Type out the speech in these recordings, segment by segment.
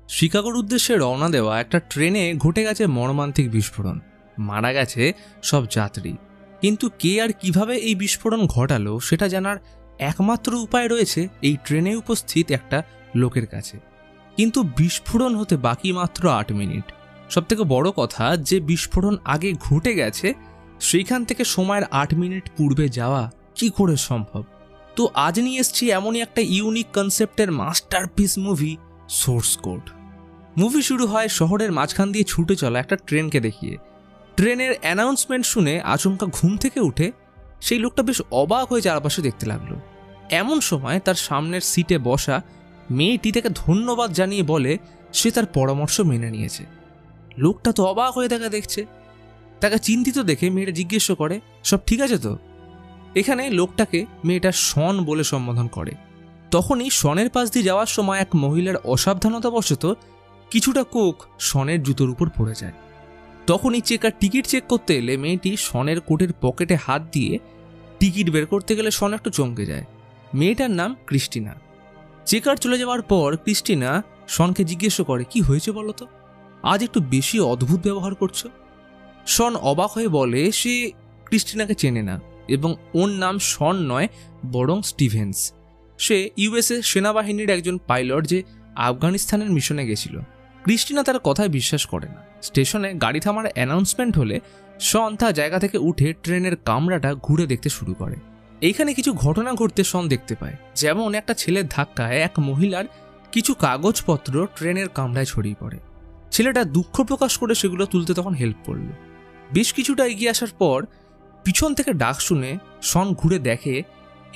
শিকাগোর উদ্দেশ্যে রওনা দেওয়া একটা ট্রেনে ঘটে গেছে মর্মান্তিক বিস্ফোরণ। মারা গেছে সব যাত্রী। কিন্তু কে আর কিভাবে এই বিস্ফোরণ ঘটালো সেটা জানার একমাত্র উপায় রয়েছে এই ট্রেনে উপস্থিত একটা লোকের কাছে। কিন্তু বিস্ফোরণ হতে বাকি মাত্র 8 মিনিট। সবথেকে বড় কথা, যে বিস্ফোরণ আগে ঘটে গেছে সেইখান থেকে সময়ের 8 মিনিট পূর্বে যাওয়া কি করে সম্ভব? তো আজ নিয়ে এসছি এমনই একটা ইউনিক কনসেপ্টের masterpiece movie, source code. Movie শুরু হয় শহরের মাঝখান দিয়ে ছুটে চলা একটা ট্রেনকে দেখিয়ে। ট্রেনের অ্যানাউন্সমেন্ট শুনে আচমকা ঘুম থেকে উঠে সেই লোকটা বেশ অবাক হয়ে চারপাশে দেখতে লাগলো। এমন সময় তার সামনের সিটে বসা মেয়েটি তাকে ধন্যবাদ জানিয়ে বলে সে তার পরামর্শ মেনে নিয়েছে। লোকটা তো অবাক হয়ে তাকে দেখছে। তাকে চিন্তিত দেখে মেয়েটা জিজ্ঞেস করে, সব ঠিক আছে তো? এখানে লোকটাকে মেয়েটা শন বলে সম্বোধন করে। তখনই শনের পাশ দিয়ে যাওয়ার সময় এক মহিলার অসাবধানতাবশত কিছুটা কোক শনের জুতোর উপর পড়ে যায়। তখনই চেকার টিকিট চেক করতে এলে মেয়েটি শনের কোটের পকেটে হাত দিয়ে টিকিট বের করতে গেলে শন একটু চমকে যায়। মেয়েটার নাম ক্রিস্টিনা। চেকার চলে যাওয়ার পর ক্রিস্টিনা শনকে জিজ্ঞেস করে, কি হয়েছে বলো তো, আজ একটু বেশি অদ্ভুত ব্যবহার করছো। শন অবাক হয়ে বলে সে ক্রিস্টিনাকে চেনে না এবং ওর নাম শন নয় বরং স্টিভেন্স। সে ইউএসএ সেনাবাহিনীর একজন পাইলট যে আফগানিস্তানের মিশনে গেছিল। ক্রিস্টিনা তার কথায় বিশ্বাস করে না। স্টেশনে গাড়ি থামার অ্যানাউন্সমেন্ট হলে শন তার জায়গা থেকে উঠে ট্রেনের কামরাটা ঘুরে দেখতে শুরু করে। এইখানে কিছু ঘটনা ঘটতে শন দেখতে পায়, যেমন একটা ছেলের ধাক্কায় এক মহিলার কিছু কাগজপত্র ট্রেনের কামরায় ছড়িয়ে পড়ে। ছেলেটা দুঃখ প্রকাশ করে সেগুলো তুলতে তখন হেল্প করল। বেশ কিছুটা এগিয়ে আসার পর পিছন থেকে ডাক শুনে শন ঘুরে দেখে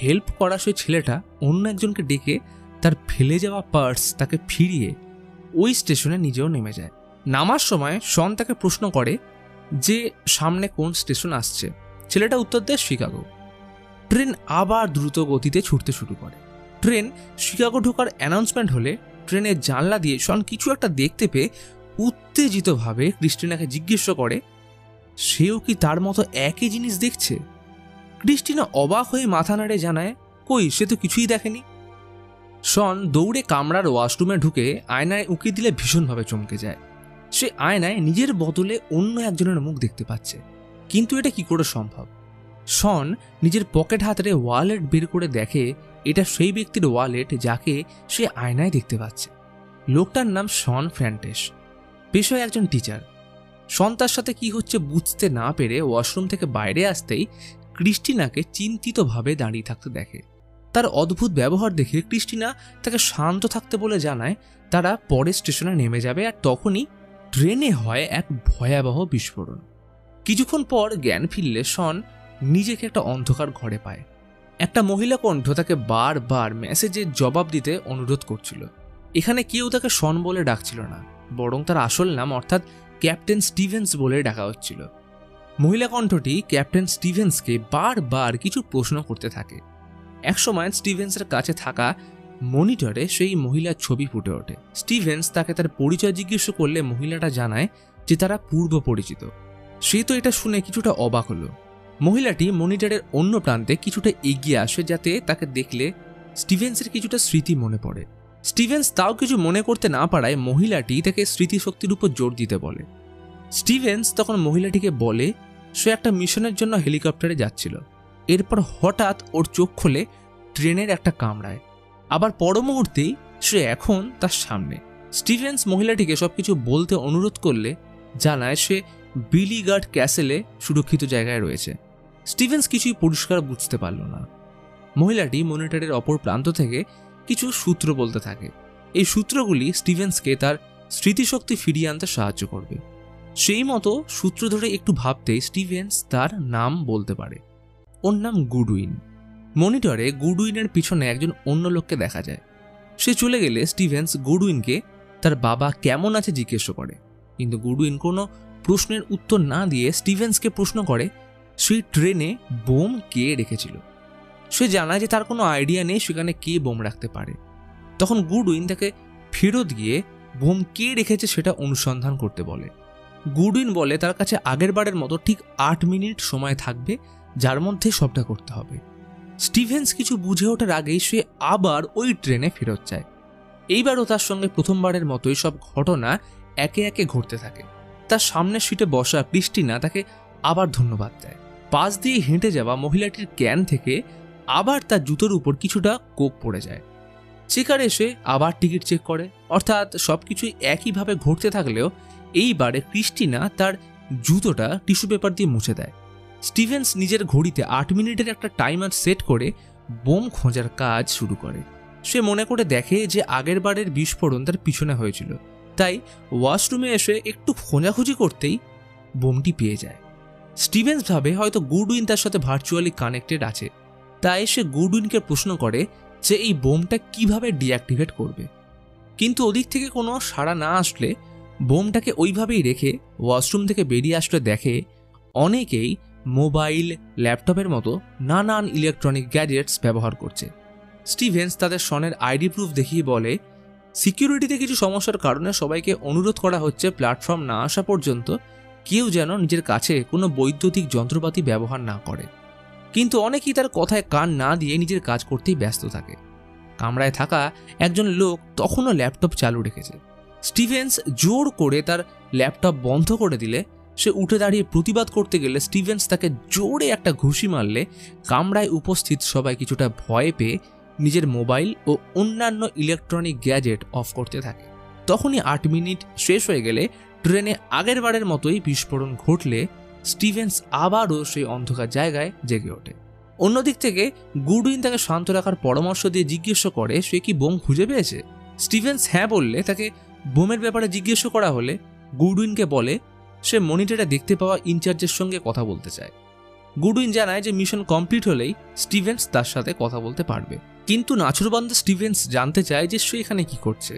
হেল্প করা সেই ছেলেটা অন্য একজনকে ডেকে তার ফেলে যাওয়া পার্স তাকে ফিরিয়ে ওই স্টেশনে নিজেও নেমে যায়। নামার সময় শন তাকে প্রশ্ন করে যে সামনে কোন স্টেশন আসছে। ছেলেটা উত্তর দেয় শিকাগো। ট্রেন আবার দ্রুত গতিতে ছুটতে শুরু করে। ট্রেন শিকাগো ঢোকার অ্যানাউন্সমেন্ট হলে ট্রেনের জানলা দিয়ে শন কিছু একটা দেখতে পেয়ে উত্তেজিতভাবে ক্রিস্টিনাকে জিজ্ঞেস করে সেও কি তার মতো একই জিনিস দেখছে। ক্রিস্টিনা অবাক হয়ে মাথা নাড়ে জানায়, কই, সে তো কিছুই দেখেনি। শন দৌড়ে কামরার ওয়াশরুমে ঢুকে আয়নায় উঁকি দিলে ভীষণভাবে চমকে যায়। সে আয়নায় নিজের বদলে অন্য একজনের মুখ দেখতে পাচ্ছে। কিন্তু এটা কি করে সম্ভব? শন নিজের পকেট হাতরে ওয়ালেট বের করে দেখে এটা সেই ব্যক্তির ওয়ালেট যাকে সে আয়নায় দেখতে পাচ্ছে। লোকটার নাম শন ফ্র্যান্টেস, পেশায় একজন টিচার। শন তার সাথে কি হচ্ছে বুঝতে না পেরে ওয়াশরুম থেকে বাইরে আসতেই ক্রিস্টিনাকে চিন্তিতভাবে দাঁড়িয়ে থাকতে দেখে। তার অদ্ভুত ব্যবহার দেখে ক্রিস্টিনা তাকে শান্ত থাকতে বলে জানায় তারা পরের স্টেশনে নেমে যাবে। আর তখনই ট্রেনে হয় এক ভয়াবহ বিস্ফোরণ। কিছুক্ষণ পর জ্ঞান ফিরলে শন নিজেকে একটা অন্ধকার ঘরে পায়। একটা মহিলা কণ্ঠ তাকে বারবার মেসেজের জবাব দিতে অনুরোধ করছিল। এখানে কেউ তাকে শন বলে ডাকছিল না, বরং তার আসল নাম অর্থাৎ ক্যাপ্টেন স্টিভেন্স বলে ডাকা হচ্ছিল। মহিলা কণ্ঠটি ক্যাপ্টেন স্টিভেন্সকে বারবার কিছু প্রশ্ন করতে থাকে। একসময় স্টিভেন্সের কাছে থাকা মনিটরে সেই মহিলার ছবি ফুটে ওঠে। স্টিভেন্স তাকে তার পরিচয় জিজ্ঞেস করলে মহিলাটা জানায় যে তারা পূর্ব পরিচিত। সে তো এটা শুনে কিছুটা অবাক হলো। মহিলাটি মনিটরের অন্য প্রান্তে কিছুটা এগিয়ে আসে যাতে তাকে দেখলে স্টিভেন্সের কিছুটা স্মৃতি মনে পড়ে। স্টিভেন্স তাও কিছু মনে করতে না পারায় মহিলাটি তাকে স্মৃতিশক্তির উপর জোর দিতে বলে। স্টিভেন্স তখন মহিলাটিকে বলে সে একটা মিশনের জন্য হেলিকপ্টারে যাচ্ছিল। এরপর হঠাৎ ওর চোখ খোলে ট্রেনের একটা কামরায়। আবার পর মুহূর্তেই সে এখন তার সামনে। স্টিভেন্স মহিলাটিকে সবকিছু বলতে অনুরোধ করলে জানায় সে বিলি গার্ড ক্যাসেলে সুরক্ষিত জায়গায় রয়েছে। স্টিভেন্স কিছুই পরিষ্কার বুঝতে পারল না। মহিলাটি মনিটরের অপর প্রান্ত থেকে কিছু সূত্র বলতে থাকে। এই সূত্রগুলি স্টিভেন্সকে তার স্মৃতিশক্তি ফিরিয়ে আনতে সাহায্য করবে। সেই মতো সূত্র ধরে একটু ভাবতেই স্টিভেন্স তার নাম বলতে পারে। ওর নাম গুডউইন। মনিটরে গুডউইনের পিছনে একজন অন্য লোককে দেখা যায়। সে চলে গেলে স্টিভেন্স গুডউইনকে তার বাবা কেমন আছে জিজ্ঞেস করে, কিন্তু গুডউইন কোনো প্রশ্নের উত্তর না দিয়ে স্টিভেন্সকে প্রশ্ন করে সেই ট্রেনে বোম কে রেখেছিল। সে জানায় যে তার কোনো আইডিয়া নেই সেখানে কে বোম রাখতে পারে। তখন গুডউইন তাকে ফেরত গিয়ে বোম কে রেখেছে সেটা অনুসন্ধান করতে বলে। গুডউইন বলে তার কাছে আগের বারের মতো ঠিক 8 মিনিট সময় থাকবে, যার মধ্যে সবটা করতে হবে। স্টিভেন্স কিছু বুঝে ওঠার আগেই সে আবার ওই ট্রেনে ফেরত যায়। এইবারও তার সঙ্গে প্রথমবারের মতোই সব ঘটনা একে একে ঘটতে থাকে। তার সামনের সিটে বসা ক্রিস্টিনা তাকে আবার ধন্যবাদ দেয়। পাশ দিয়ে হেঁটে যাওয়া মহিলাটির ক্যান থেকে আবার তার জুতোর উপর কিছুটা কোক পড়ে যায়। চেকার এসে আবার টিকিট চেক করে। অর্থাৎ সবকিছুই একইভাবে ঘটতে থাকলেও এইবারে ক্রিস্টিনা তার জুতোটা টিস্যু পেপার দিয়ে মুছে দেয়। স্টিভেন্স নিজের ঘড়িতে 8 মিনিটের একটা টাইমার সেট করে বোম খোঁজার কাজ শুরু করে। সে মনে করে দেখে যে আগের বারের বিস্ফোরণ তার পিছনে হয়েছিল, তাই ওয়াশরুমে এসে একটু খোঁজাখুঁজি করতেই বোমটি পেয়ে যায়। স্টিভেন্স ভাবে হয়তো গুডউইন তার সাথে ভার্চুয়ালি কানেক্টেড আছে, তাই সে গুডউইনকে প্রশ্ন করে যে এই বোমটা কিভাবে ডিঅ্যাক্টিভেট করবে। কিন্তু ওদিক থেকে কোনো সাড়া না আসলে বোমটাকে ওইভাবেই রেখে ওয়াশরুম থেকে বেরিয়ে আসলে দেখে অনেকেই মোবাইল, ল্যাপটপের মতো নানান ইলেকট্রনিক গ্যাজেটস ব্যবহার করছে। স্টিভেন্স তাদের শনের আইডি প্রুফ দেখিয়ে বলে সিকিউরিটিতে কিছু সমস্যার কারণে সবাইকে অনুরোধ করা হচ্ছে প্ল্যাটফর্ম না আসা পর্যন্ত কেউ যেন নিজের কাছে কোনো বৈদ্যুতিক যন্ত্রপাতি ব্যবহার না করে। কিন্তু অনেকেই তার কথায় কান না দিয়ে নিজের কাজ করতেই ব্যস্ত থাকে। কামরায় থাকা একজন লোক তখনও ল্যাপটপ চালু রেখেছে। স্টিভেন্স জোর করে তার ল্যাপটপ বন্ধ করে দিলে সে উঠে দাঁড়িয়ে প্রতিবাদ করতে গেলে স্টিভেন্স তাকে জোরে একটা ঘুষি মারলে কামরায় উপস্থিত সবাই কিছুটা ভয় পেয়ে নিজের মোবাইল ও অন্যান্য ইলেকট্রনিক গ্যাজেট অফ করতে থাকে। তখনই 8 মিনিট শেষ হয়ে গেলে ট্রেনে আগের বারের মতোই বিস্ফোরণ ঘটলে স্টিভেন্স আবারও সেই অন্ধকার জায়গায় জেগে ওঠে। অন্যদিক থেকে গুডউইন তাকে শান্ত রাখার পরামর্শ দিয়ে জিজ্ঞেস করে সে কি বোম খুঁজে পেয়েছে। স্টিভেন্স হ্যাঁ বললে তাকে বোমের ব্যাপারে জিজ্ঞেস করা হলে গুডউইনকে বলে সে মনিটরে দেখতে পাওয়া ইনচার্জের সঙ্গে কথা বলতে চায়। গুডউইন জানায় যে মিশন কমপ্লিট হলেই স্টিভেন্স তার সাথে কথা বলতে পারবে। কিন্তু নাছুরবান্দা স্টিভেন্স জানতে চায় যে সে এখানে কি করছে,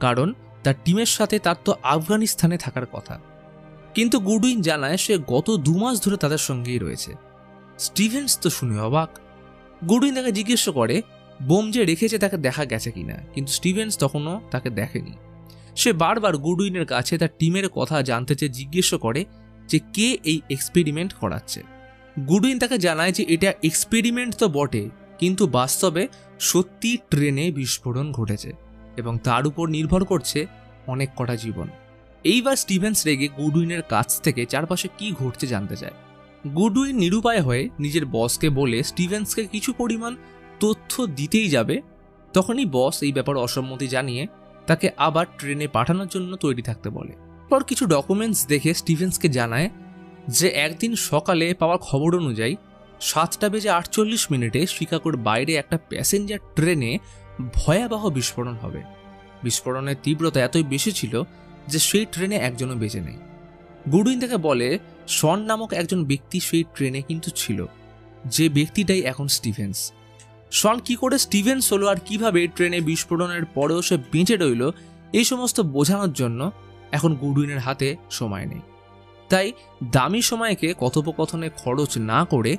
কারণ তার টিমের সাথে তার তো আফগানিস্তানে থাকার কথা। কিন্তু গুডউইন জানায় সে গত 2 মাস ধরে তাদের সঙ্গেই রয়েছে। স্টিভেন্স তো শুনে অবাক। গুডউইন তাকে জিজ্ঞেস করে বোম যে রেখেছে তাকে দেখা গেছে কিনা, কিন্তু স্টিভেন্স তখনও তাকে দেখেনি। সে বারবার গুডউইনের কাছে তার টিমের কথা জানতে চেয়ে জিজ্ঞেস করে যে কে এই এক্সপেরিমেন্ট করাচ্ছে। গুডউইন তাকে জানায় যে এটা এক্সপেরিমেন্ট তো বটে, কিন্তু বাস্তবে সত্যি ট্রেনে বিস্ফোরণ ঘটেছে এবং তার উপর নির্ভর করছে অনেক কটা জীবন। এইবার স্টিভেন্স রেগে গুডউইনের কাছ থেকে চারপাশে কি ঘটছে জানতে চায়। গুডউইন নিরুপায় হয়ে নিজের বসকে বলে স্টিভেন্সকে কিছু পরিমাণ তথ্য দিতেই যাবে। তখনই বস এই ব্যাপারে অসম্মতি জানিয়ে তাকে আবার ট্রেনে পাঠানোর জন্য তৈরি থাকতে বলে। পর কিছু ডকুমেন্টস দেখে স্টিভেন্সকে জানায় যে একদিন সকালে পাওয়া খবর অনুযায়ী 7:48 শিকাগোর বাইরে একটা প্যাসেঞ্জার ট্রেনে ভয়াবহ বিস্ফোরণ হবে। বিস্ফোরণের তীব্রতা এতই বেশি ছিল যে সেই ট্রেনে একজনও বেঁচে নেই। গুডউইন তাকে বলে শন নামক একজন ব্যক্তি সেই ট্রেনে কিন্তু ছিল, যে ব্যক্তিটাই এখন স্টিভেন্স। শন কি করে স্টিভেন্স হলো আর কিভাবে ট্রেনে বিস্ফোরণের পরেও সে বেঁচে রইল এই সমস্ত বোঝানোর জন্য এখন গুডউইনের হাতে সময় নেই। তাই দামি সময়কে কথোপকথনে খরচ না করে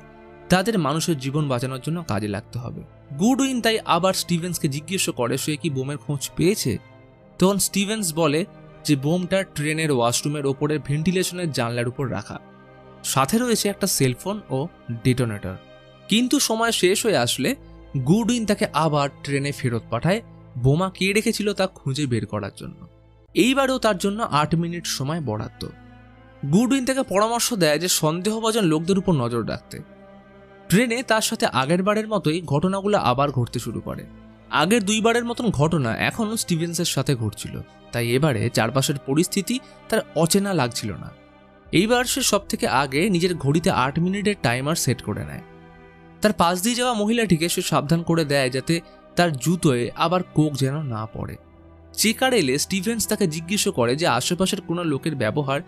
তাদের মানুষের জীবন বাঁচানোর জন্য কাজে লাগতে হবে। গুডউইন তাই আবার স্টিভেন্সকে জিজ্ঞেস করে সে কি বোমের খোঁজ পেয়েছে। তখন স্টিভেন্স বলে যে বোমটা ট্রেনের ওয়াশরুমের ওপরের ভেন্টিলেশনের জানলার উপর রাখা, সাথে রয়েছে একটা সেলফোন ও ডেটোনেটর। কিন্তু সময় শেষ হয়ে আসলে গুডউইন তাকে আবার ট্রেনে ফেরত পাঠায় বোমা কে রেখেছিল তা খুঁজে বের করার জন্য। এইবারও তার জন্য 8 মিনিট সময় বরাদ্দ। গুডউইন তাকে পরামর্শ দেয় যে সন্দেহভাজন লোকদের উপর নজর রাখতে। ট্রেনে তার সাথে আগের বারের মতোই ঘটনাগুলো আবার ঘটতে শুরু করে। আগের 2 বারের মতন ঘটনা এখনও স্টিভেন্সের সাথে ঘটছিল, তাই এবারে চারপাশের পরিস্থিতি তার অচেনা লাগছিল না। এইবার সে সব থেকে আগে নিজের ঘড়িতে 8 মিনিটের টাইমার সেট করে নেয়। তার পাশ দিয়ে যাওয়া মহিলাটিকে সে সাবধান করে দেয় যাতে তার জুতোয় আবার কোক যেন না পড়ে। চেকার এলে স্টিভেন্স তাকে জিজ্ঞেস করে যে আশেপাশের কোনো লোকের ব্যবহার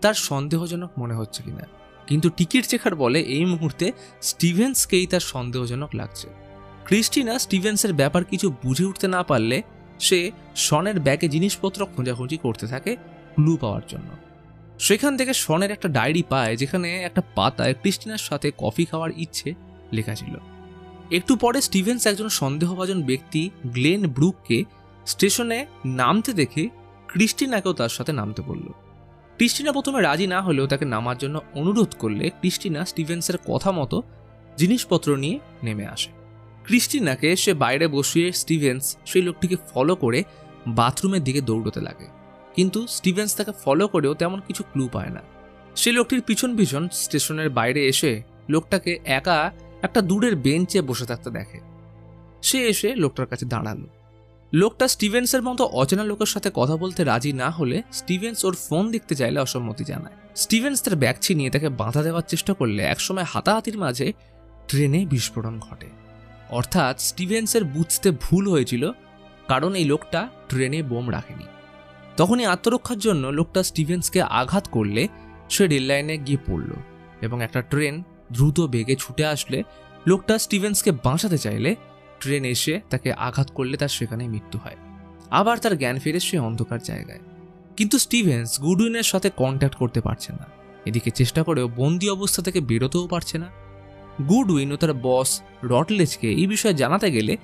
তার সন্দেহজনক মনে হচ্ছে কিনা, কিন্তু টিকিট চেকার বলে এই মুহূর্তে স্টিভেন্সকেই তার সন্দেহজনক লাগছে। ক্রিস্টিনা স্টিভেন্সের ব্যাপার কিছু বুঝে উঠতে না পারলে সে শনের ব্যাগে জিনিসপত্র খোঁজাখুঁজি করতে থাকে ক্লু পাওয়ার জন্য। সেখান থেকে শনের একটা ডায়েরি পায় যেখানে একটা পাতায় ক্রিস্টিনার সাথে কফি খাওয়ার ইচ্ছে লেখা ছিল। একটু পরে স্টিভেন্স একজন সন্দেহভাজন ব্যক্তি গ্লেন ব্রুককে স্টেশনে নামতে দেখে ক্রিস্টিনাকেও তার সাথে নামতে বলল। ক্রিস্টিনা প্রথমে রাজি না হলেও তাকে নামার জন্য অনুরোধ করলে ক্রিস্টিনা স্টিভেন্সের কথা মতো জিনিসপত্র নিয়ে নেমে আসে। ক্রিস্টিনাকে সে বাইরে বসিয়ে স্টিভেন্স সেই লোকটিকে ফলো করে বাথরুমের দিকে দৌড়তে লাগে, কিন্তু স্টিভেন্স তাকে ফলো করেও তেমন কিছু ক্লু পায় না। সে লোকটির পিছন পিছন স্টেশনের বাইরে এসে লোকটাকে একা একটা দূরের বেঞ্চে বসে থাকতে দেখে। সে এসে লোকটার কাছে দাঁড়ালো। লোকটা স্টিভেন্সের মতো অচেনা লোকের সাথে কথা বলতে রাজি না হলে স্টিভেন্স ওর ফোন দেখতে চাইলে অসম্মতি জানায়। স্টিভেন্স তার ব্যাগ ছিনিয়ে তাকে বাধা দেওয়ার চেষ্টা করলে একসময় হাতাহাতির মাঝে ট্রেনে বিস্ফোরণ ঘটে। অর্থাৎ স্টিভেন্সের বুঝতে ভুল হয়েছিল, কারণ এই লোকটা ট্রেনে বোম রাখেনি। তখনই আত্মরক্ষার জন্য লোকটা স্টিভেন্সকে আঘাত করলে সে রেল লাইনে গিয়ে পড়ল এবং একটা ট্রেন দ্রুত বেগে ছুটে আসলে লোকটা স্টিভেন্সকে বাঁচাতে চাইলে ট্রেন এসে তাকে আঘাত করলে তার সেখানেই মৃত্যু হয়। আবার তার জ্ঞান ফিরে সে অন্ধকার জায়গায়। কিন্তু স্টিভেন্স গুডউইনের সাথে কন্ট্যাক্ট করতে পারছে না। এদিকে চেষ্টা করেও বন্দি অবস্থা থেকে বেরোতেও পারছে না। গুডউইন ও তার বস রটলেজকে এই বিষয়ে জানাতে গেলে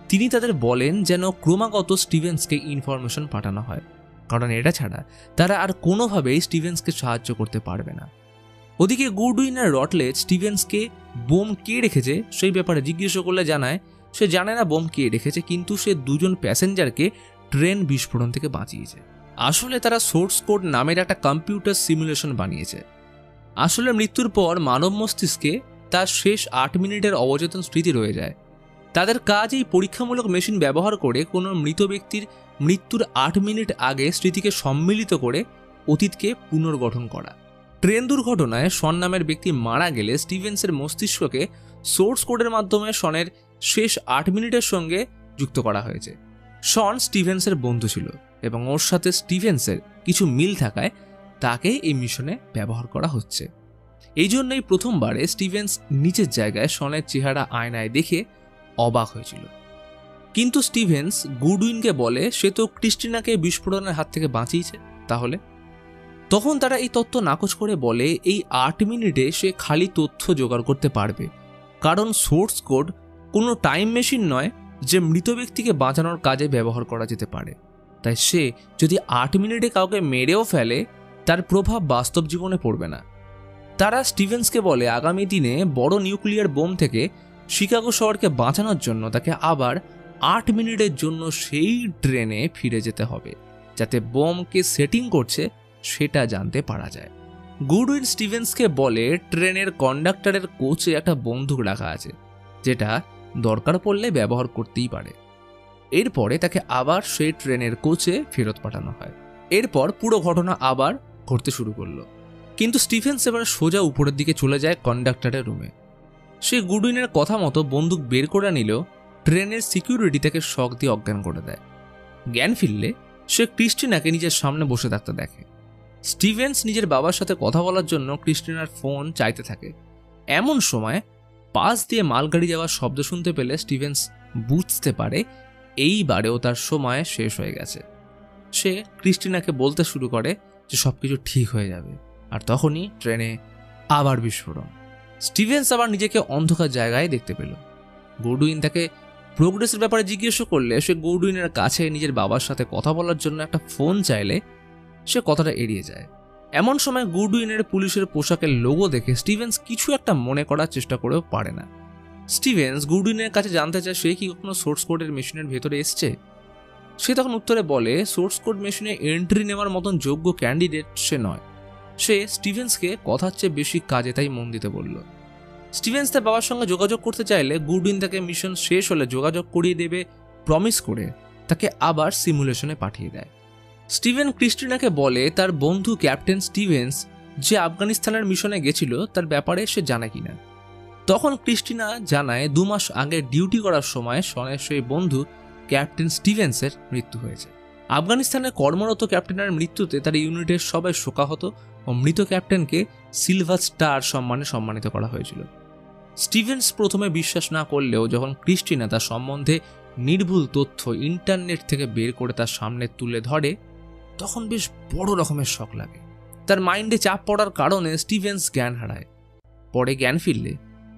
তিনি তাদের বলেন যেন ক্রমাগত স্টিভেন্সকে ইনফরমেশন পাঠানো হয়, কারণ এটা ছাড়া তারা আর কোনোভাবেই স্টিভেন্সকে সাহায্য করতে পারবে না। ওদিকে গুডউইন আর রটলেজ স্টিভেন্সকে বোম কে রেখেছে সেই ব্যাপারে জিজ্ঞেস করলে জানায় সে জানে না বোম কে রেখেছে, কিন্তু সে দুজন প্যাসেঞ্জারকে ট্রেন বিস্ফোরণ থেকে বাঁচিয়েছে। আসলে তারা সোর্স কোড নামের একটা কম্পিউটার সিমুলেশন বানিয়েছে। আসলে মৃত্যুর পর মানব মস্তিষ্কে তার শেষ 8 মিনিটের অবচেতন স্মৃতি রয়ে যায়। তাদের কাজ এই পরীক্ষামূলক মেশিন ব্যবহার করে কোনো মৃত ব্যক্তির মৃত্যুর 8 মিনিট আগে স্মৃতিকে সম্মিলিত করে অতীতকে পুনর্গঠন করা। ট্রেন দুর্ঘটনায় শন নামের ব্যক্তি মারা গেলে স্টিভেন্সের মস্তিষ্ককে সোর্স কোডের মাধ্যমে শনের শেষ 8 মিনিটের সঙ্গে যুক্ত করা হয়েছে। শন স্টিভেন্সের বন্ধু ছিল এবং ওর সাথে স্টিভেন্সের কিছু মিল থাকায় তাকে এই মিশনে ব্যবহার করা হচ্ছে। এই জন্যই প্রথমবারে স্টিভেন্স নিচের জায়গায় শনের চেহারা আয়নায় দেখে অবাক হয়েছিল। কিন্তু স্টিভেন্স গুডউইনকে বলে সে তো ক্রিস্টিনাকে বিস্ফোরণের হাত থেকে বাঁচিয়েছে, তাহলে তখন তারা এই তথ্য নাকচ করে বলে এই 8 মিনিটে সে খালি তথ্য জোগাড় করতে পারবে, কারণ সোর্স কোড কোনো টাইম মেশিন নয় যে মৃত ব্যক্তিকে বাঁচানোর কাজে ব্যবহার করা যেতে পারে। তাই সে যদি 8 মিনিটে কাউকে মেরেও ফেলে তার প্রভাব বাস্তব জীবনে পড়বে না। তারা স্টিভেন্সকে বলে আগামী দিনে বড় নিউক্লিয়ার বোম থেকে শিকাগো শহরকে বাঁচানোর জন্য তাকে আবার 8 মিনিটের জন্য সেই ট্রেনে ফিরে যেতে হবে, যাতে বোমকে সেটিং করছে সেটা জানতে পারা যায়। গুডউইন স্টিভেন্সকে বলে ট্রেনের কন্ডাক্টরের কোচে একটা বন্দুক রাখা আছে, যেটা দরকার পড়লে ব্যবহার করতেই পারে। এরপরে তাকে আবার সেই ট্রেনের কোচে ফেরত পাঠানো হয়। এরপর পুরো ঘটনা আবার ঘটতে শুরু করলো, কিন্তু স্টিভেন্স এবার সোজা উপরের দিকে চলে যায় কন্ডাক্টরের রুমে। সে গুডউইনের কথা মতো বন্দুক বের করে নিলেও ট্রেনের সিকিউরিটি তাকে শক দিয়ে অজ্ঞান করে দেয়। জ্ঞান ফিরলে সে ক্রিস্টিনাকে নিজের সামনে বসে থাকতে দেখে। স্টিভেন্স নিজের বাবার সাথে কথা বলার জন্য ক্রিস্টিনার ফোন চাইতে থাকে। এমন সময় পাশ দিয়ে মালগাড়ি যাওয়ার শব্দ শুনতে পেলে স্টিভেন্স বুঝতে পারে এইবারেও তার সময় শেষ হয়ে গেছে। সে ক্রিস্টিনাকে বলতে শুরু করে যে সবকিছু ঠিক হয়ে যাবে, আর তখনই ট্রেনে আবার বিস্ফোরণ। স্টিভেন্স আবার নিজেকে অন্ধকার জায়গায় দেখতে পেল। গুডউইন তাকে প্রোগ্রেসের ব্যাপারে জিজ্ঞেস করলে সে গুডউইনের কাছে নিজের বাবার সাথে কথা বলার জন্য একটা ফোন চাইলে সে কথাটা এড়িয়ে যায়। এমন সময় গুডউইনের পুলিশের পোশাকের লোগো দেখে স্টিভেন্স কিছু একটা মনে করার চেষ্টা করেও পারে না। স্টিভেন্স গুডউইনের কাছে জানতে চায় সে কি কখনো সোর্স কোডের মেশিনের ভেতরে এসছে। সে তখন উত্তরে বলে সোর্স কোড মেশিনে এন্ট্রি নেওয়ার মতন যোগ্য ক্যান্ডিডেট সে নয়। সে স্টিভেন্সকে কথার চেয়ে বেশি কাজে তাই মন দিতে বলল। স্টিভেন্স তার বাবার সঙ্গে যোগাযোগ করতে চাইলে গুডউইন তাকে মিশন শেষ হলে যোগাযোগ করিয়ে দেবে প্রমিস করে তাকে আবার সিমুলেশনে পাঠিয়ে দেয়। স্টিভেন ক্রিস্টিনাকে বলে তার বন্ধু ক্যাপ্টেন স্টিভেন্স যে আফগানিস্তানের মিশনে গেছিল তার ব্যাপারে সে জানে কিনা। তখন ক্রিস্টিনা জানায় 2 মাস আগে ডিউটি করার সময় শনের সেই বন্ধু ক্যাপ্টেন স্টিভেন্সের মৃত্যু হয়েছে। আফগানিস্তানে কর্মরত ক্যাপ্টেনের মৃত্যুতে তার ইউনিটের সবাই শোকাহত ও মৃত ক্যাপ্টেনকে সিলভার স্টার সম্মানে সম্মানিত করা হয়েছিল। স্টিভেন্স প্রথমে বিশ্বাস না করলেও যখন ক্রিস্টিনা তার সম্বন্ধে নির্ভুল তথ্য ইন্টারনেট থেকে বের করে তার সামনে তুলে ধরে তখন বেশ বড় রকমের শক লাগে। তার মাইন্ডে চাপ পড়ার কারণে স্টিভেন্স জ্ঞান হারায়। পরে জ্ঞান ফিরলে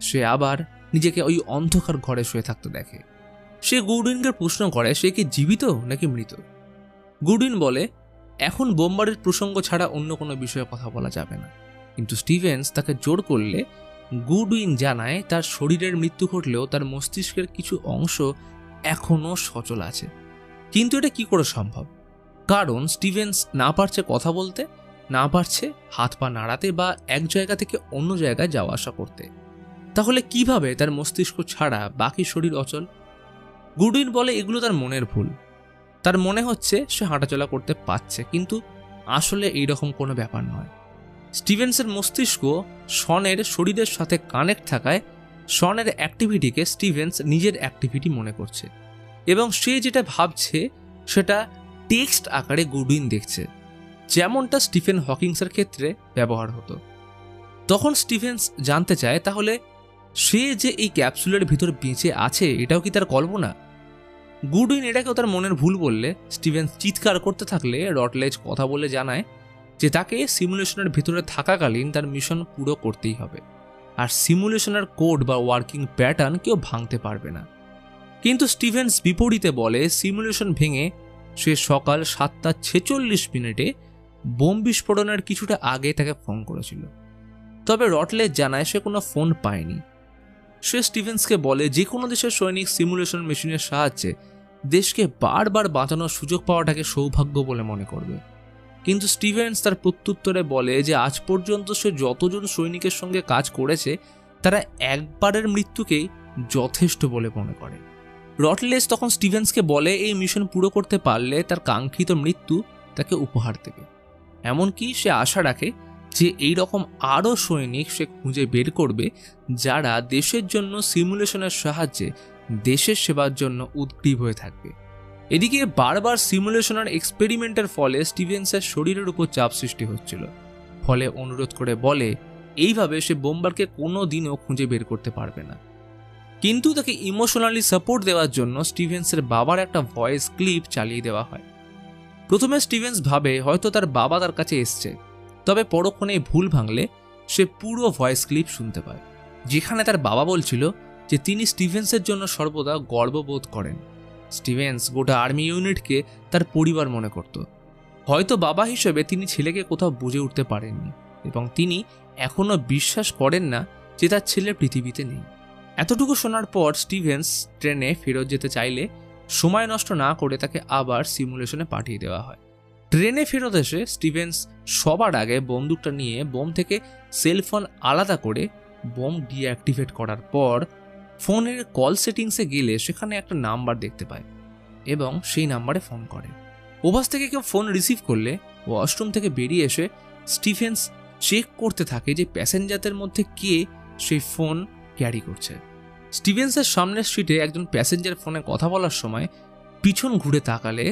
সে আবার নিজেকে ওই অন্ধকার ঘরে শুয়ে থাকতে দেখে। সে গুডউইনকে প্রশ্ন করে সে কি জীবিত নাকি মৃত। গুডউইন বলে এখন বোমবারের প্রসঙ্গ ছাড়া অন্য কোনো বিষয়ে কথা বলা যাবে না, কিন্তু স্টিভেন্স তাকে জোর করলে গুডউইন জানায় তার শরীরের মৃত্যু ঘটলেও তার মস্তিষ্কের কিছু অংশ এখনও সচল আছে। কিন্তু এটা কি করে সম্ভব? কারণ স্টিভেন্স না পারছে কথা বলতে, না পারছে হাত পা নাড়াতে বা এক জায়গা থেকে অন্য জায়গায় যাওয়া আসা করতে। তাহলে কিভাবে তার মস্তিষ্ক ছাড়া বাকি শরীর অচল? গুডউইন বলে এগুলো তার মনের ভুল। তার মনে হচ্ছে সে হাঁটাচলা করতে পারছে, কিন্তু আসলে এইরকম কোনো ব্যাপার নয়। স্টিভেন্সের মস্তিষ্ক শনের শরীরের সাথে কানেক্ট থাকায় শনের অ্যাক্টিভিটিকে স্টিভেন্স নিজের অ্যাক্টিভিটি মনে করছে, এবং সে যেটা ভাবছে সেটা টেক্সট আকারে গুডউইন দেখছে, যেমনটা স্টিফেন হকিংসের ক্ষেত্রে ব্যবহার হতো। তখন স্টিভেন্স জানতে চায়, তাহলে সে যে এই ক্যাপসুলের ভিতর বেঁচে আছে এটাও কি তার কল্পনা? গুডউইন এটাকেও তার মনের ভুল বললে স্টিভেন্স চিৎকার করতে থাকলে রটলেজ কথা বলে জানায় যে তাকে সিমুলেশনের ভিতরে থাকাকালীন তার মিশন পুরো করতেই হবে, আর সিমুলেশনের কোড বা ওয়ার্কিং প্যাটার্ন কেউ ভাঙতে পারবে না। কিন্তু স্টিভেন্স বিপরীতে বলে সিমুলেশন ভেঙে সে সকাল 7:46 বোম বিস্ফোরণের কিছুটা আগে তাকে ফোন করেছিল। তবে রটলেজ জানায় সে কোনো ফোন পায়নি। সে স্টিভেন্সকে বলে যে কোনো দেশের সৈনিক সিমুলেশন মেশিনের সাহায্যে দেশকে বারবার বাঁচানোর সুযোগ পাওয়াটাকে সৌভাগ্য বলে মনে করবে। কিন্তু স্টিভেন্স তার প্রত্যুত্তরে বলে যে আজ পর্যন্ত সে যতজন সৈনিকের সঙ্গে কাজ করেছে তারা একবারের মৃত্যুকেই যথেষ্ট বলে মনে করে। রটলেজ তখন স্টিভেন্সকে বলে এই মিশন পুরো করতে পারলে তার কাঙ্ক্ষিত মৃত্যু তাকে উপহার দেবে। এমনকি সে আশা রাখে যে এই রকম আরও সৈনিক সে খুঁজে বের করবে যারা দেশের জন্য সিমুলেশনের সাহায্যে দেশের সেবার জন্য উদ্গ্রীব হয়ে থাকবে। এদিকে বারবার সিমুলেশনের এক্সপেরিমেন্টের ফলে স্টিভেন্সের শরীরের উপর চাপ সৃষ্টি হচ্ছিল, ফলে অনুরোধ করে বলে এইভাবে সে বোম্বারকে কোনো দিনও খুঁজে বের করতে পারবে না। কিন্তু তাকে ইমোশনালি সাপোর্ট দেওয়ার জন্য স্টিভেন্সের বাবার একটা ভয়েস ক্লিপ চালিয়ে দেওয়া হয়। প্রথমে স্টিভেন্স ভাবে হয়তো তার বাবা তার কাছে এসছে, তবে পরক্ষণে ভুল ভাঙলে সে পুরো ভয়েস ক্লিপ শুনতে পায়, যেখানে তার বাবা বলছিল যে তিনি স্টিভেন্সের জন্য সর্বদা গর্ববোধ করেন। স্টিভেন্স গোটা আর্মি ইউনিটকে তার পরিবার মনে করত। হয়তো বাবা হিসেবে তিনি ছেলেকে কোথাও বুঝে উঠতে পারেননি, এবং তিনি এখনও বিশ্বাস করেন না যে তার ছেলে পৃথিবীতে নেই। এতটুকু শোনার পর স্টিভেন্স ট্রেনে ফেরত যেতে চাইলে সময় নষ্ট না করে তাকে আবার সিমুলেশনে পাঠিয়ে দেওয়া হয়। ট্রেনে ফেরত এসে স্টিভেন্স সবার আগে বন্দুকটা নিয়ে বোম থেকে সেলফোন আলাদা করে বোম ডিঅ্যাক্টিভেট করার পর ফোনের কল সেটিংসে গেলে সেখানে একটা নাম্বার দেখতে পায় এবং সেই নাম্বারে ফোন করে। ওভাস থেকে কেউ ফোন রিসিভ করলে ওয়াশরুম থেকে বেরিয়ে এসে স্টিভেন্স চেক করতে থাকে যে প্যাসেঞ্জারদের মধ্যে কে সেই ফোন ক্যারি করছে। স্টিভেন্সের সামনের সিটে একজন প্যাসেঞ্জার ফোনে কথা বলার সময় পিছন ঘুরে তাকালে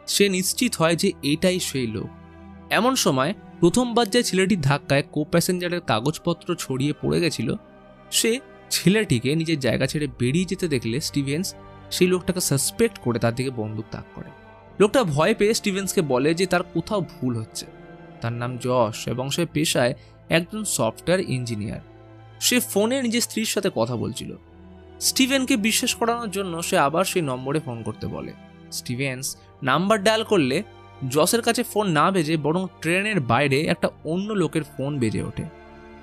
সে নিশ্চিত হয় যে এটাই সেই লোক। এমন সময় প্রথমবার যে ছেলেটির ধাক্কায় কো প্যাসেঞ্জারের কাগজপত্র ছড়িয়ে পড়ে গেছিল, সে ছেলেটিকে নিজের জায়গা ছেড়ে বেরিয়ে যেতে দেখলে স্টিভেন্স সেই লোকটাকে সাসপেক্ট করে তার দিকে বন্দুক তাক করে। লোকটা ভয় পেয়ে স্টিভেন্সকে বলে যে তার কোথাও ভুল হচ্ছে। তার নাম যশ এবং সে পেশায় একজন সফটওয়্যার ইঞ্জিনিয়ার। সে ফোনে নিজের স্ত্রীর সাথে কথা বলছিল। স্টিভেনকে বিশ্বাস করানোর জন্য সে আবার সেই নম্বরে ফোন করতে বলে। স্টিভেন্স নাম্বার ডায়াল করলে জসের কাছে ফোন না বেজে বরং ট্রেনের বাইরে একটা অন্য লোকের ফোন বেজে ওঠে।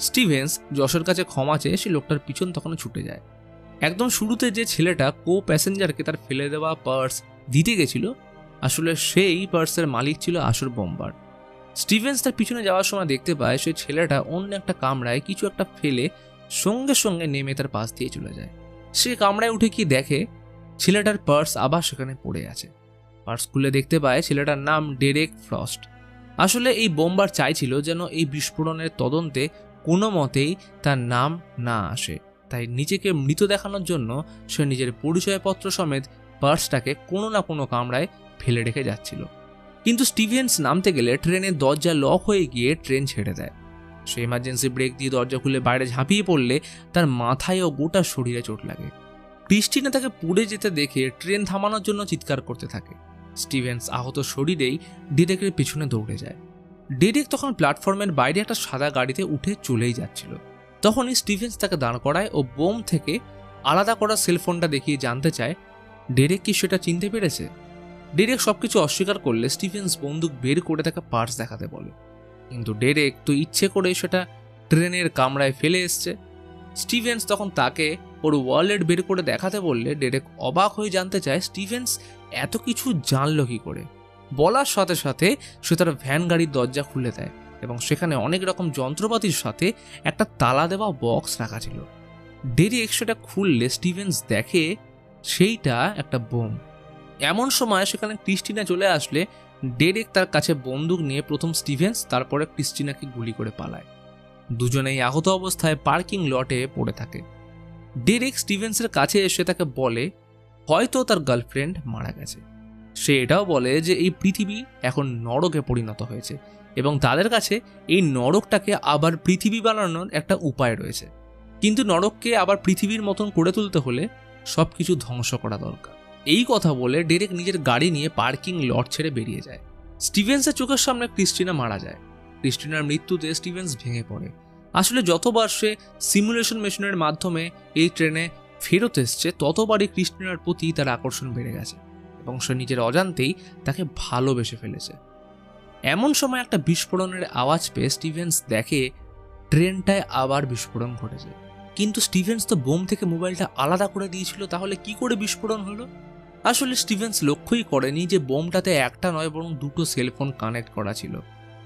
স্টিভেন্স যশের কাছে ক্ষমা চেয়ে সে লোকটার পিছন তখন ছুটে যায়। একদম শুরুতে যে ছেলেটা কো প্যাসেঞ্জারকে তার ফেলে দেওয়া পার্স দিতে গেছিল, আসলে সেই পার্সের মালিক ছিল আসর বোম্বার। স্টিভেন্স তার পিছনে যাওয়ার সময় দেখতে পায় সেই ছেলেটা অন্য একটা কামরায় কিছু একটা ফেলে সঙ্গে সঙ্গে নেমে তার পাশ দিয়ে চলে যায়। সে কামরায় উঠে কি দেখে ছেলেটার পার্স আবার সেখানে পড়ে আছে। পার্স খুলে দেখতে পায় ছেলেটার নাম ডেরেক ফ্রস্ট। আসলে এই বোম্বার চাইছিল যেন এই বিস্ফোরণের তদন্তে কোনো মতেই তার নাম না আসে, তাই নিজেকে মৃত দেখানোর জন্য সে নিজের পরিচয়পত্র সমেত পার্সটাকে কোনো না কোনো কামরায় ফেলে রেখে যাচ্ছিল। কিন্তু স্টিভেন্স নামতে গেলে ট্রেনের দরজা লক হয়ে গিয়ে ট্রেন ছেড়ে দেয়। সে ইমার্জেন্সি ব্রেক দিয়ে দরজা খুলে বাইরে ঝাঁপিয়ে পড়লে তার মাথায় ও গোটা শরীরে চোট লাগে। ক্রিস্টিনা তাকে পুড়ে যেতে দেখে ট্রেন থামানোর জন্য চিৎকার করতে থাকে। স্টিভেন্স আহত শরীরেই ডেরেকের পিছনে দৌড়ে যায়। ডেরেক তখন প্ল্যাটফর্মের বাইরে একটা সাদা গাড়িতে উঠে চলেই যাচ্ছিল। তখনই স্টিভেন্স তাকে দাঁড় করায় ও বোম থেকে আলাদা করা সেলফোনটা দেখিয়ে জানতে চায় ডেরেক কি সেটা চিনতে পেরেছে। ডেরেক সবকিছু অস্বীকার করলে স্টিভেন্স বন্দুক বের করে তাকে পার্স দেখাতে বলে, কিন্তু ডেরেক তো ইচ্ছে করে সেটা ট্রেনের কামরায় ফেলে এসছে। স্টিভেন্স তখন তাকে ওর ওয়ালেট বের করে দেখাতে বললে ডেরেক অবাক হয়ে জানতে চায় স্টিভেন্স এত কিছু জানলো কি করে। বলার সাথে সাথে সে তার ভ্যান গাড়ির দরজা খুলে দেয় এবং সেখানে অনেক রকম যন্ত্রপাতির সাথে একটা তালা দেওয়া বক্স রাখা ছিল। ডেরেক সেটা খুললে স্টিভেন্স দেখে সেইটা একটা বোম। এমন সময় সেখানে ক্রিস্টিনা চলে আসলে ডেরেক তার কাছে বন্দুক নিয়ে প্রথম স্টিভেন্স তারপরে ক্রিস্টিনাকে গুলি করে পালায়। দুজনেই আহত অবস্থায় পার্কিং লটে পড়ে থাকে। ডেরেক স্টিভেন্সের কাছে এসে তাকে বলে হয়তো তার গার্লফ্রেন্ড মারা গেছে। সে এটাও বলে যে এই পৃথিবী এখন নরকে পরিণত হয়েছে এবং তাদের কাছে এই নরকটাকে আবার পৃথিবী বানানোর একটা উপায় রয়েছে, কিন্তু নরককে আবার পৃথিবীর মতন করে তুলতে হলে সবকিছু ধ্বংস করা দরকার। এই কথা বলে ডেরেক নিজের গাড়ি নিয়ে পার্কিং লট ছেড়ে বেরিয়ে যায়। স্টিভেন্সের চোখের সামনে ক্রিস্টিনা মারা যায়। ক্রিস্টিনার মৃত্যুতে স্টিভেন্স ভেঙে পড়ে। আসলে যতবার সে সিমুলেশন মেশিনের মাধ্যমে এই ট্রেনে ফেরত এসছে ততবারই ক্রিস্টিনার প্রতি তার আকর্ষণ বেড়ে গেছে এবং সে নিজের অজান্তেই তাকে ভালোবেসে ফেলেছে। এমন সময় একটা বিস্ফোরণের আওয়াজ পেয়ে স্টিভেন্স দেখে ট্রেনটায় আবার বিস্ফোরণ ঘটেছে, কিন্তু স্টিভেন্স তো বোম থেকে মোবাইলটা আলাদা করে দিয়েছিল, তাহলে কি করে বিস্ফোরণ হলো? আসলে স্টিভেন্স লক্ষ্যই করেনি যে বোমটাতে একটা নয় বরং দুটো সেলফোন কানেক্ট করা ছিল।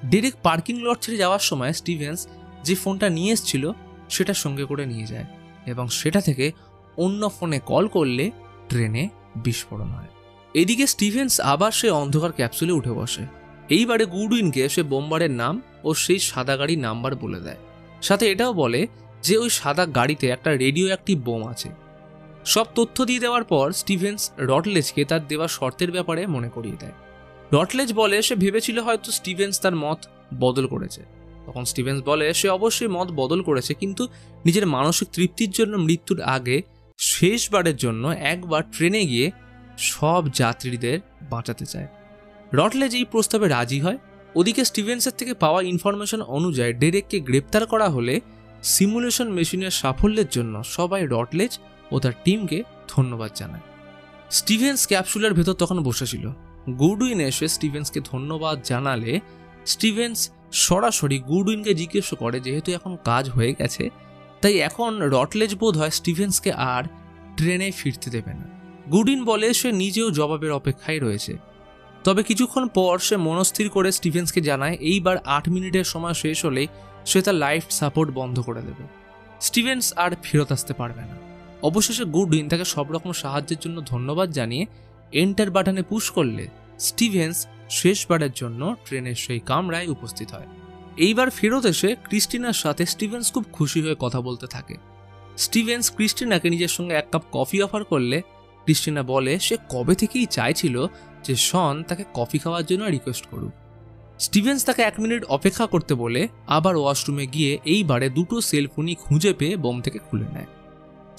ডিরেক্ট পার্কিং লট ছেড়ে যাওয়ার সময় স্টিভেন্স যে ফোনটা নিয়ে এসেছিল সেটা সঙ্গে করে নিয়ে যায় এবং সেটা থেকে অন্য ফোনে কল করলে ট্রেনে বিস্ফোরণ হয়। এদিকে স্টিভেন্স আবার সে অন্ধকার ক্যাপসুলে উঠে বসে। এইবারে গুডউইনকে সে বোমবারের নাম ও সেই সাদা গাড়ির নাম্বার বলে দেয়, সাথে এটাও বলে যে ওই সাদা গাড়িতে একটা রেডিও অ্যাক্টিভ বোম আছে। সব তথ্য দিয়ে দেওয়ার পর স্টিভেন্স রটলেজকে তার দেওয়া শর্তের ব্যাপারে মনে করিয়ে দেয়। রটলেজ বলে সে ভেবেছিল হয়তো স্টিভেন্স তার মত বদল করেছে। তখন স্টিভেন্স বলে সে অবশ্যই মত বদল করেছে, কিন্তু নিজের মানসিক তৃপ্তির জন্য মৃত্যুর আগে শেষবারের জন্য একবার ট্রেনে গিয়ে সব যাত্রীদের বাঁচাতে চায়। রটলেজ এই প্রস্তাবে রাজি হয়। ওদিকে স্টিভেন্সের থেকে পাওয়া ইনফরমেশন অনুযায়ী ডেরেককে গ্রেপ্তার করা হলে সিমুলেশন মেশিনের সাফল্যের জন্য সবাই রটলেজ ও তার টিমকে ধন্যবাদ জানায়। স্টিভেন্স ক্যাপসুলের ভেতর তখন বসেছিল। গুডউইন এসে স্টিভেন্সকে ধন্যবাদ জানালে স্টিভেন্স সরাসরি গুডউইনকে জিজ্ঞেস করে যেহেতু এখন কাজ হয়ে গেছে তাই এখন রটলেজ বোধ হয় স্টিভেন্সকে আর ট্রেনে ফিরতে দেবে না। গুডউইন বলে সে নিজেও জবাবের অপেক্ষায় রয়েছে। তবে কিছুক্ষণ পর সে মনস্থির করে স্টিভেন্সকে জানায় এইবার 8 মিনিটের সময় শেষ হলে সে তার লাইফ সাপোর্ট বন্ধ করে দেবে। স্টিভেন্স আর ফেরত আসতে পারবে না। অবশেষে গুডউইন তাকে সব রকম সাহায্যের জন্য ধন্যবাদ জানিয়ে এন্টার বাটনে পুশ করলে স্টিভেন্স শেষবারের জন্য ট্রেনের সেই কামরায় উপস্থিত হয়। এইবার ফেরত এসে ক্রিস্টিনার সাথে স্টিভেন্স খুব খুশি হয়ে কথা বলতে থাকে। স্টিভেন্স ক্রিস্টিনাকে নিজের সঙ্গে 1 কাপ কফি অফার করলে ক্রিস্টিনা বলে সে কবে থেকেই চাইছিল যে শন তাকে কফি খাওয়ার জন্য রিকোয়েস্ট করুক। স্টিভেন্স তাকে 1 মিনিট অপেক্ষা করতে বলে আবার ওয়াশরুমে গিয়ে এইবারে দুটো সেলফোনই খুঁজে পেয়ে বোম থেকে খুলে নেয়।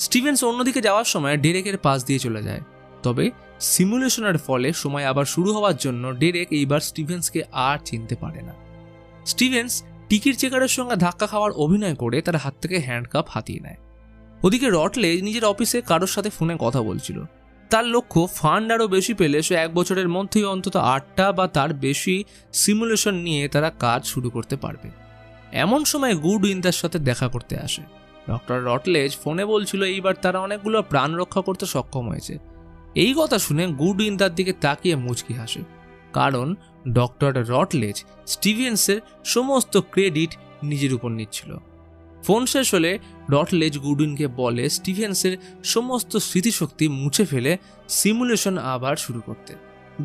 স্টিভেন্স অন্যদিকে যাওয়ার সময় ডেরেকের পাশ দিয়ে চলে যায়। তবে সিমুলেশনের ফলে সময় আবার শুরু হওয়ার জন্য ডেরেক এইবার স্টিভেন্সকে আর চিনতে পারে না। স্টিভেন্স টিকিট চেকারের সঙ্গে ধাক্কা খাওয়ার অভিনয় করে তার হাত থেকে হ্যান্ডকাপ হাতিয়ে নেয়। ওদিকে রটলেজ নিজের অফিসে কারোর সাথে ফোনে কথা বলছিল। তার লক্ষ্য ফান্ড আরও বেশি পেলে সে 1 বছরের মধ্যেই অন্তত 8টা বা তার বেশি সিমুলেশন নিয়ে তারা কাজ শুরু করতে পারবে। এমন সময় গুডউইন তার সাথে দেখা করতে আসে। ডক্টর রটলেজ ফোনে বলছিল এইবার তারা অনেকগুলো প্রাণ রক্ষা করতে সক্ষম হয়েছে। এই কথা শুনে গুডউইন তার দিকে তাকিয়ে মুচকি হাসে, কারণ ডক্টর রটলেজ স্টিভেন্সের সমস্ত ক্রেডিট নিজের উপর নিচ্ছিল। ফোন শেষ হলে রটলেজ গুডউইনকে বলে স্টিভেন্সের সমস্ত স্মৃতিশক্তি মুছে ফেলে সিমুলেশন আবার শুরু করতে।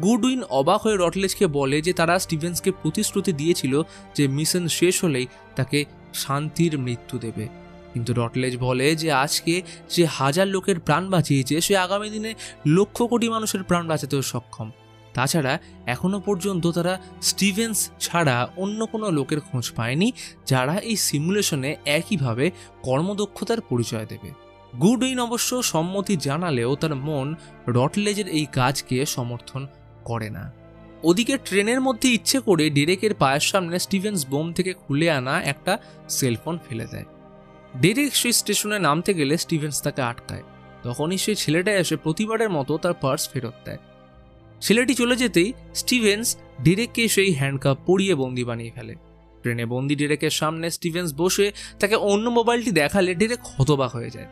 গুডউইন অবাক হয়ে রটলেজকে বলে যে তারা স্টিভেন্সকে প্রতিশ্রুতি দিয়েছিল যে মিশন শেষ হলেই তাকে শান্তির মৃত্যু দেবে, কিন্তু রটলেজ বলে যে আজকে যে 1000 লোকের প্রাণ বাঁচিয়েছে সে আগামী দিনে লক্ষ কোটি মানুষের প্রাণ বাঁচাতেও সক্ষম। তাছাড়া এখনো পর্যন্ত তারা স্টিভেন্স ছাড়া অন্য কোনো লোকের খোঁজ পায়নি যারা এই সিমুলেশনে একইভাবে কর্মদক্ষতার পরিচয় দেবে। গুডউইন অবশ্য সম্মতি জানালেও তার মন রটলেজের এই কাজকে সমর্থন করে না। ওদিকে ট্রেনের মধ্যে ইচ্ছে করে ডেরেকের পায়ের সামনে স্টিভেন্স বোম থেকে খুলে আনা একটা সেলফোন ফেলে দেয়। ডেরেক সেই স্টেশনে নামতে গেলে স্টিভেন্স তাকে আটকায়। তখনই সেই ছেলেটা এসে প্রতিবারের মতো তার পার্স ফেরত দেয়। ছেলেটি চলে যেতেই স্টিভেন্স ডেরেককে সেই হ্যান্ডকাপ পরিয়ে বন্দি বানিয়ে ফেলে। ট্রেনে বন্দি ডেরেকের সামনে স্টিভেন্স বসে তাকে অন্য মোবাইলটি দেখালে ডেরেক হতবাক হয়ে যায়।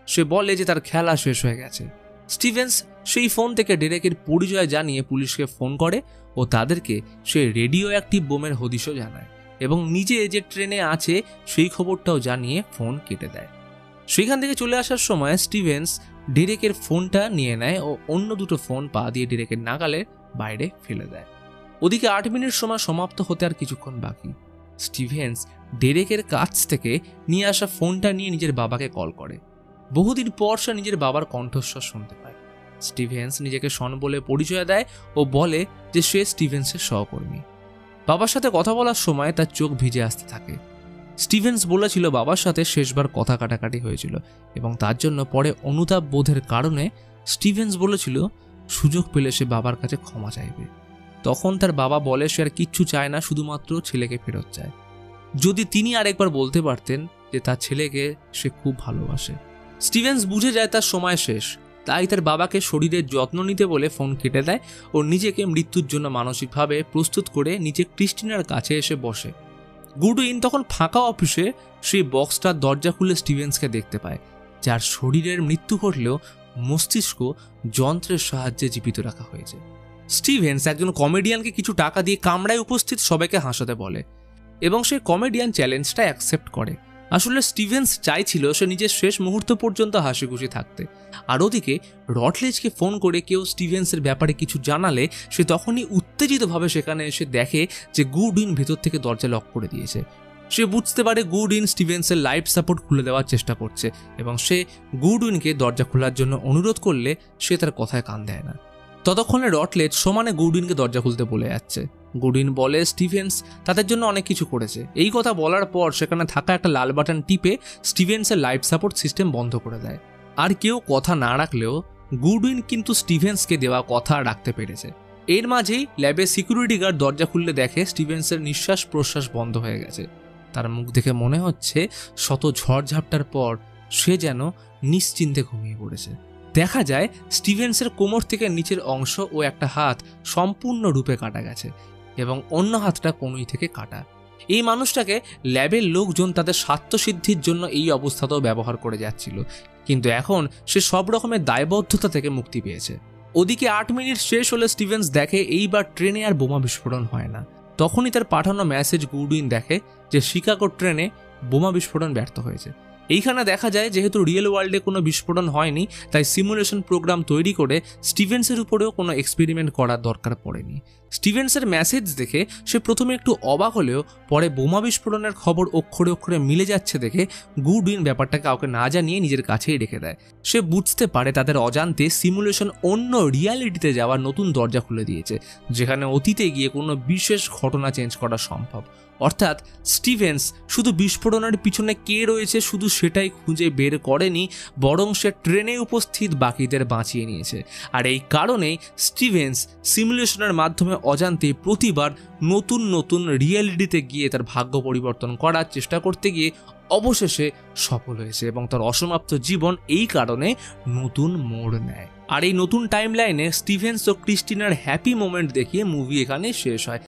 সে বলে যে তার খেলা শেষ হয়ে গেছে। স্টিভেন্স সেই ফোন থেকে ডেরেকের পরিচয় জানিয়ে পুলিশকে ফোন করে ও তাদেরকে সে রেডিও অ্যাক্টিভ বোমের হদিশও জানায় এবং নিজে যে ট্রেনে আছে সেই খবরটাও জানিয়ে ফোন কেটে দেয়। সেখান থেকে চলে আসার সময় স্টিভেন্স ডেরেকের ফোনটা নিয়ে নেয় ও অন্য দুটো ফোন পা দিয়ে ডেরেকের নাগালের বাইরে ফেলে দেয়। ওদিকে 8 মিনিট সময় সমাপ্ত হতে আর কিছুক্ষণ বাকি। স্টিভেন্স ডেরেকের কাছ থেকে নিয়ে আসা ফোনটা নিয়ে নিজের বাবাকে কল করে। বহুদিন পর সে নিজের বাবার কণ্ঠস্বর শুনতে পায়। স্টিভেন্স নিজেকে শন বলে পরিচয় দেয় ও বলে যে সে স্টিভেন্সের সহকর্মী। বাবার সাথে কথা বলার সময় তার চোখ ভিজে আসতে থাকে। স্টিভেন্স বলেছিল বাবার সাথে শেষবার কথা কাটাকাটি হয়েছিল এবং তার জন্য পরে অনুতাপ বোধের কারণে স্টিভেন্স বলেছিল সুযোগ পেলে সে বাবার কাছে ক্ষমা চাইবে। তখন তার বাবা বলে সে আর কিচ্ছু চায় না, শুধুমাত্র ছেলেকে ফেরত চায়। যদি তিনি আরেকবার বলতে পারতেন যে তার ছেলেকে সে খুব ভালোবাসে। স্টিভেন্স বুঝে যায় তার সময় শেষ, তাই তার বাবাকে শরীরের যত্ন নিতে বলে ফোন কেটে দেয় ও নিজেকে মৃত্যুর জন্য মানসিকভাবে প্রস্তুত করে নিচে ক্রিস্টিনার কাছে এসে বসে। গুডউইন তখন ফাঁকা অফিসে সেই বক্সটার দরজা খুলে স্টিভেন্সকে দেখতে পায়, যার শরীরের মৃত্যু ঘটলেও মস্তিষ্ক যন্ত্রের সাহায্যে জীবিত রাখা হয়েছে। স্টিভেন্স একজন কমেডিয়ানকে কিছু টাকা দিয়ে কামরায় উপস্থিত সবাইকে হাসাতে বলে এবং সেই কমেডিয়ান চ্যালেঞ্জটা অ্যাকসেপ্ট করে। আসলে স্টিভেন্স চাইছিল সে নিজের শেষ মুহূর্ত পর্যন্ত হাসি খুশি থাকতে। আর ওদিকে রটলেজকে ফোন করে কেউ স্টিভেন্সের ব্যাপারে কিছু জানালে সে তখনই উত্তেজিতভাবে সেখানে এসে দেখে যে গুডউইন ভেতর থেকে দরজা লক করে দিয়েছে। সে বুঝতে পারে গুডউইন স্টিভেন্সের লাইফ সাপোর্ট খুলে দেওয়ার চেষ্টা করছে এবং সে গুডউইনকে দরজা খোলার জন্য অনুরোধ করলে সে তার কথায় কান দেয় না। ততক্ষণে রটলেজ সমানে গুডউইনকে দরজা খুলতে বলে যাচ্ছে। গুডউইন বলে স্টিভেন্স তাদের জন্য অনেক কিছু করেছে। এই কথা বলার পর সেখানে থাকা একটা লাল বাটন টিপে স্টিভেন্সের লাইফ সাপোর্ট সিস্টেম বন্ধ করে দেয়। আর কেউ কথা না রাখলেও গুডউইন কিন্তু স্টিভেন্সকে দেওয়া কথা রাখতে পেরেছে। এর মাঝেই ল্যাবের সিকিউরিটি গার্ড দরজা খুললে দেখে স্টিভেন্সের নিঃশ্বাস প্রশ্বাস বন্ধ হয়ে গেছে। তার মুখ দেখে মনে হচ্ছে শত ঝড়ঝাপটার পর সে যেন নিশ্চিন্তে ঘুমিয়ে পড়েছে। দেখা যায় স্টিভেন্সের কোমর থেকে নিচের অংশ ও একটা হাত সম্পূর্ণরূপে কাটা গেছে এবং অন্য হাতটা কনুই থেকে কাটা। এই মানুষটাকে ল্যাবের লোকজন তাদের স্বার্থসিদ্ধির জন্য এই অবস্থাতেও ব্যবহার করে যাচ্ছিল, কিন্তু এখন সে সব রকমের দায়বদ্ধতা থেকে মুক্তি পেয়েছে। ওদিকে 8 মিনিট শেষ হলে স্টিভেন্স দেখে এইবার ট্রেনে আর বোমা বিস্ফোরণ হয় না। তখনই তার পাঠানো মেসেজ গুডউইন দেখে যে শিকাগো ট্রেনে বোমা বিস্ফোরণ ব্যর্থ হয়েছে। এইখানে দেখা যায় যেহেতু রিয়েল ওয়ার্ল্ডে কোনো বিস্ফোরণ হয়নি, তাই সিমুলেশন প্রোগ্রাম তৈরি করে স্টিভেন্সের উপরেও কোনো এক্সপেরিমেন্ট করার দরকার পড়েনি। স্টিভেন্সের মেসেজ দেখে সে প্রথমে একটু অবাক হলেও পরে বোমা বিস্ফোরণের খবর অক্ষরে অক্ষরে মিলে যাচ্ছে দেখে গুডউইন ব্যাপারটা কাউকে না জানিয়ে নিজের কাছেই রেখে দেয়। সে বুঝতে পারে তাদের অজান্তে সিমুলেশন অন্য রিয়ালিটিতে যাওয়ার নতুন দরজা খুলে দিয়েছে, যেখানে অতীতে গিয়ে কোনো বিশেষ ঘটনা চেঞ্জ করা সম্ভব। অর্থাৎ স্টিভেন্স শুধু বিস্ফোরণের পিছনে কে রয়েছে শুধু সেটাই খুঁজে বের করেনি, বরং সে ট্রেনে উপস্থিত বাকিদের বাঁচিয়ে নিয়েছে। আর এই কারণেই স্টিভেন্স সিমুলেশনের মাধ্যমে অজান্তে প্রতিবার নতুন নতুন রিয়েলিটিতে গিয়ে তার ভাগ্য পরিবর্তন করার চেষ্টা করতে গিয়ে অবশেষে সফল হয়েছে এবং তার অসমাপ্ত জীবন এই কারণে নতুন মোড় নেয়। আর এই নতুন টাইমলাইনে স্টিভেন্স ও ক্রিস্টিনার হ্যাপি মোমেন্ট দেখিয়ে মুভি এখানে শেষ হয়।